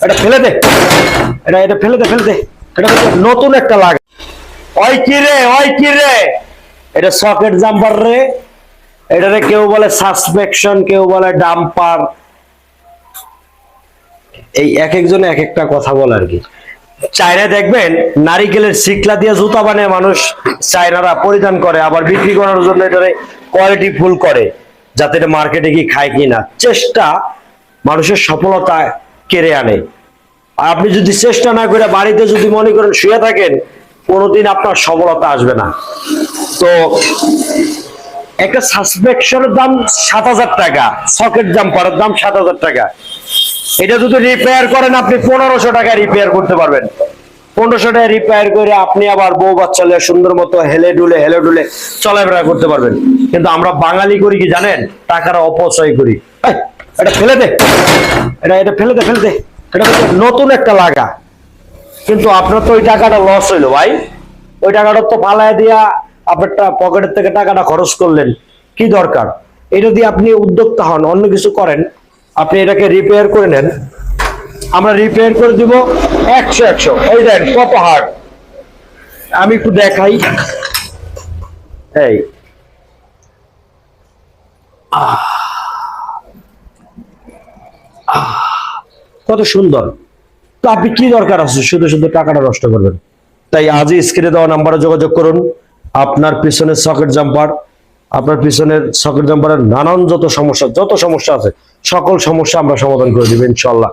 এটা ফেলে দে, এটা ফেলে দে, ফেলে দে। এটা নতুন একটা লাগা। ওই কি রে, ওই কি রে, এটা সকেট জাম্পার রে। এটারে কেউ বলে সাসপেকশন, কেউ বলে ডাম্পার। এই এক একজনে এক একটা কথা বলে আর কি। চায়না দেখবেন নারিকেলের শিকলা দিয়ে জুতা বানিয়ে মানুষ চায়নারা পরিধান করে, আবার বিক্রি করার জন্য এটারে কোয়ালিটি ফুল করে, যাতে এটা মার্কেটে কি খায় কিনা। চেষ্টা মানুষের সফলতা কেড়ে আনে। আপনি যদি চেষ্টা না করে বাড়িতে যদি মনে করেন শুয়ে থাকেন, কোনোদিন আপনার সফলতা আসবে না। তো একটা সাসপেকশনের দাম 7,000 টাকা, সকেট জাম্পারের দাম 7,000 টাকা। এটা যদি রিপেয়ার করেন আপনি 1500 টাকায় রিপেয়ার করতে পারবেন। 1500 টাকায় রিপেয়ার করে আপনি আবার বউ বাচ্চা নিয়ে সুন্দর মতো হেলে ডুলে চলাফেরা করতে পারবেন। কিন্তু আমরা বাঙালি করি কি জানেন, টাকার অপচয় করি। এটা ফেলে দে, এটা ফেলে দে, ফেলে দে। এটা নতুন একটা লাগা। কিন্তু আপনার তো ওই টাকাটা লস হইলো ভাই। ওই টাকাটা তো ফালায় দিয়া আপনারটা পকেটের থেকে টাকাটা খরচ করলেন, কি দরকার? এটা দিয়ে আপনি উদ্যোক্তা হন, অন্য কিছু করেন। আপনি এটাকে রিপেয়ার করে নেন, আমরা রিপেয়ার করে দিব 100। এই দেন কত হার্ড, আমি একটু দেখাই। এই কত সুন্দর। তো আপনি কি দরকার আছে শুধু শুধু টাকাটা নষ্ট করবেন? তাই আজই স্ক্রিনে দেওয়া নাম্বারে যোগাযোগ করুন। আপনার পিছনের সকেট জাম্পার, আপনার পিছনের সকেট জাম্পারের নানান যত সমস্যা আছে, সকল সমস্যা আমরা সমাধান করে দিব ইনশাআল্লাহ।